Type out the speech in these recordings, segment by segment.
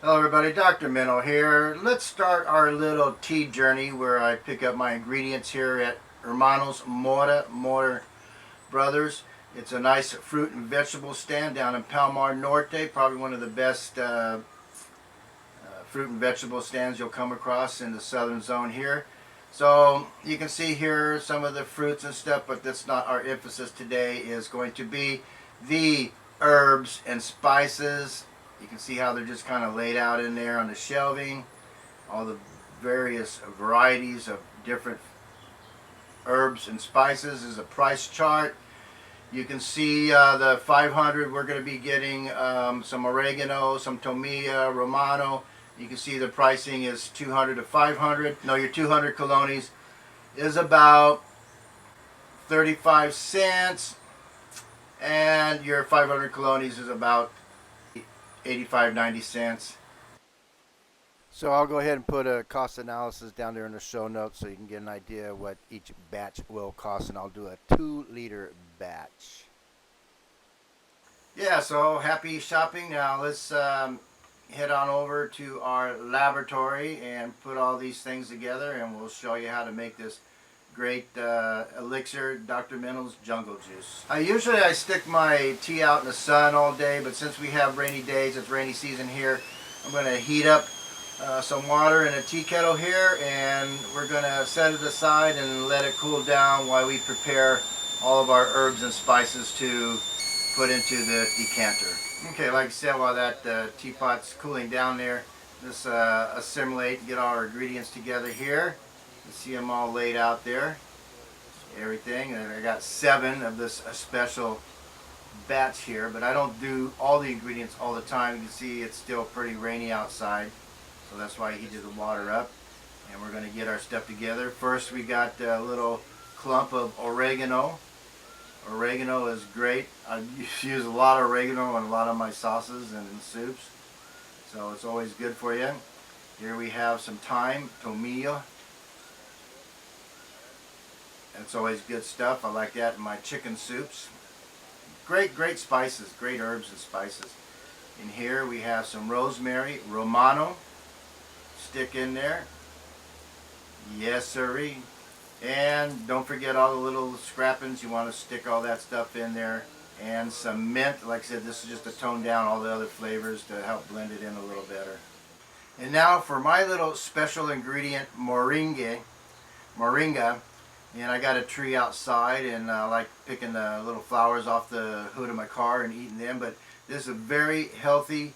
Hello everybody, Dr. Meno here. Let's start our little tea journey where I pick up my ingredients here at Hermanos Mora Brothers. It's a nice fruit and vegetable stand down in Palmar Norte, probably one of the best fruit and vegetable stands you'll come across in the southern zone here. So you can see here some of the fruits and stuff, but that's not our emphasis today. Is going to be the herbs and spices. You can see how they're just kind of laid out in there on the shelving. All the various varieties of different herbs and spices is a price chart. You can see the 500, we're going to be getting some oregano, some tomillo, romano. You can see the pricing is 200 to 500. No, your 200 colones is about 35 cents, and your 500 colones is about 85-90 cents. So I'll go ahead and put a cost analysis down there in the show notes so you can get an idea of what each batch will cost, and I'll do a 2-liter batch. Yeah, so happy shopping. Now let's head on over to our laboratory and put all these things together, and we'll show you how to make this great elixir, Dr. Meno's Jungle Juice. Usually I stick my tea out in the sun all day, but since we have rainy days, it's rainy season here, I'm going to heat up some water in a tea kettle here, and we're going to set it aside and let it cool down while we prepare all of our herbs and spices to put into the decanter. Okay, like I said, while that teapot's cooling down there, let's assimilate and get all our ingredients together here. You see them all laid out there, everything, and I got 7 of this special batch here, but I don't do all the ingredients all the time. You can see it's still pretty rainy outside, so that's why I heated the water up, and we're going to get our stuff together. First we got a little clump of oregano. Oregano is great. I use a lot of oregano in a lot of my sauces and in soups, so it's always good for you. Here we have some thyme, tomillo. That's always good stuff. I like that in my chicken soups. Great spices, great herbs and spices. In here we have some rosemary, romano. Stick in there. Yes, sirree. And don't forget all the little scrappings. You want to stick all that stuff in there. And some mint. Like I said, this is just to tone down all the other flavors to help blend it in a little better. And now for my little special ingredient, moringa. And I got a tree outside, and I like picking the little flowers off the hood of my car and eating them. But this is a very healthy,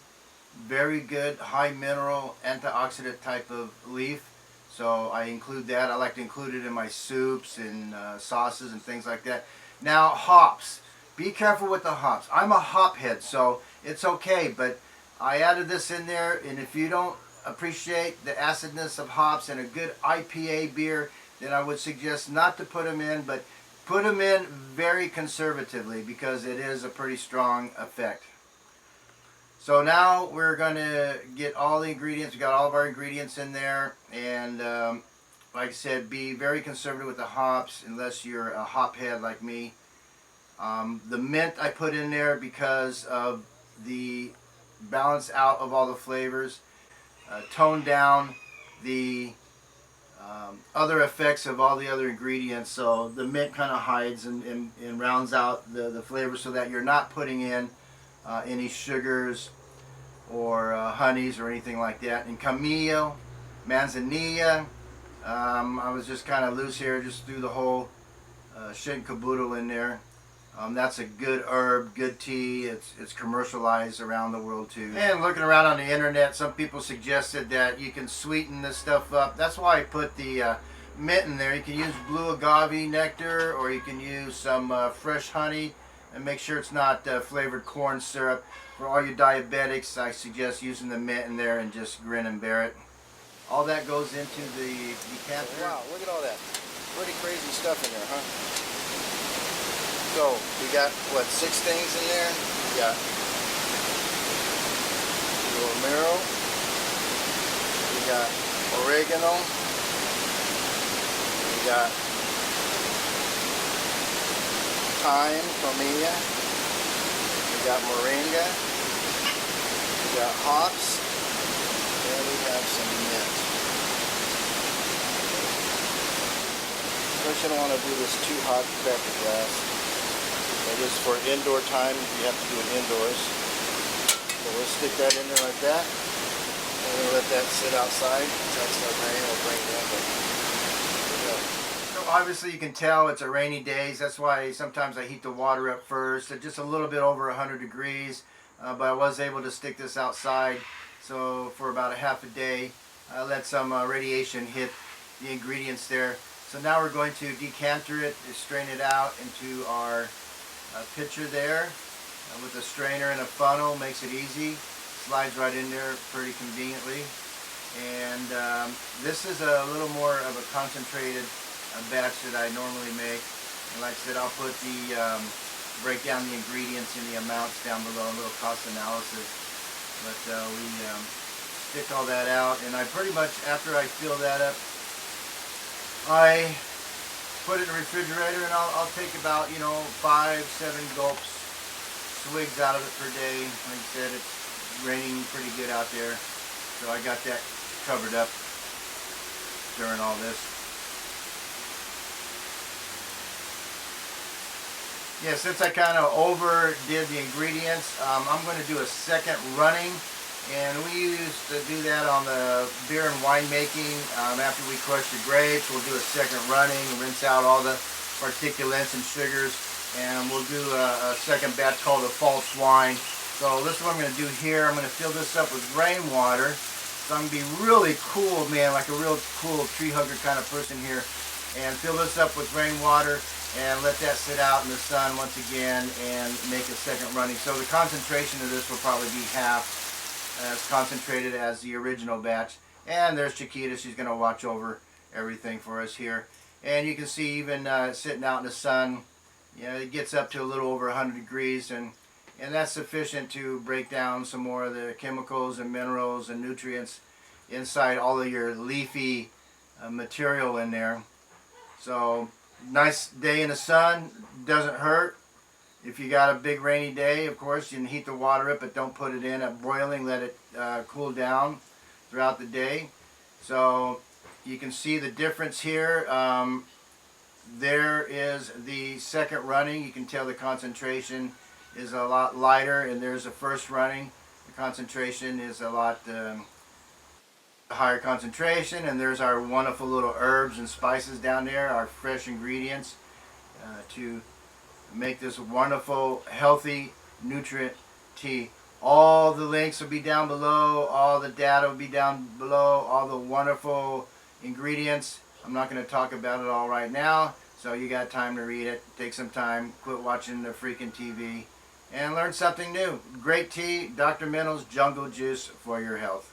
very good, high mineral, antioxidant type of leaf. So I include that. I like to include it in my soups and sauces and things like that. Now, hops. Be careful with the hops. I'm a hop head, so it's okay. But I added this in there, and if you don't appreciate the acidness of hops in a good IPA beer, then I would suggest not to put them in, but put them in very conservatively because it is a pretty strong effect. So now we're going to get all the ingredients. We got all of our ingredients in there, and like I said, be very conservative with the hops unless you're a hop head like me. The mint I put in there because of the balance out of all the flavors, tone down the other effects of all the other ingredients, so the mint kind of hides and rounds out the flavor so that you're not putting in any sugars or honeys or anything like that. And Camillo, manzanilla, I was just kind of loose here, just threw the whole shit and caboodle in there. That's a good herb, good tea. It's commercialized around the world too. And looking around on the internet, some people suggested that you can sweeten this stuff up. That's why I put the mint in there. You can use blue agave nectar, or you can use some fresh honey, and make sure it's not flavored corn syrup. For all you diabetics, I suggest using the mint in there and just grin and bear it. All that goes into the decanter. Wow, look at all that. Pretty crazy stuff in there, huh? So we got, what, 6 things in there? We got Romero, we got oregano, we got thyme, tomillo, we got moringa, we got hops, First, you don't want to do this too hot to crack the glass. That is for indoor time. You have to do it indoors. So we'll stick that in there like that. And we'll let that sit outside until it starts raining. We'll bring it in. But there we go. So obviously you can tell it's a rainy day. That's why sometimes I heat the water up first. It's just a little bit over 100 degrees. But I was able to stick this outside. So for about a half a day, let some radiation hit the ingredients there. So now we're going to decanter it, strain it out into our pitcher there with a strainer and a funnel. Makes it easy. Slides right in there pretty conveniently. And this is a little more of a concentrated batch that I normally make. And like I said, I'll put the break down the ingredients and the amounts down below, a little cost analysis. But we stick all that out, and I pretty much, after I fill that up, I put it in the refrigerator, and I'll take about 5-7 gulps, swigs out of it per day. Like I said, it's raining pretty good out there, so I got that covered up during all this. Yeah, since I kind of overdid the ingredients, I'm going to do a second running. And we used to do that on the beer and wine making. After we crush the grapes, we'll do a second running, rinse out all the particulates and sugars, and we'll do a second batch called a false wine. So this is what I'm going to do here. I'm going to fill this up with rainwater. So I'm going to be really cool, man, like a real cool tree hugger kind of person here. And fill this up with rainwater and let that sit out in the sun once again and make a second running. So the concentration of this will probably be half as concentrated as the original batch. And there's Chiquita. She's going to watch over everything for us here. And you can see even sitting out in the sun, it gets up to a little over 100 degrees, and that's sufficient to break down some more of the chemicals and minerals and nutrients inside all of your leafy material in there. So nice day in the sun, doesn't hurt. If you got a big rainy day, of course, you can heat the water up, but don't put it in at boiling. Let it cool down throughout the day. So you can see the difference here. There is the second running. You can tell the concentration is a lot lighter, and there's the first running. The concentration is a lot higher concentration, and there's our wonderful little herbs and spices down there, our fresh ingredients to make this wonderful, healthy, nutrient tea. All the links will be down below. All the data will be down below. All the wonderful ingredients. I'm not going to talk about it all right now, so you got time to read it. Take some time. Quit watching the freaking TV and learn something new. Great tea, Dr. Meno's Jungle Juice for your health.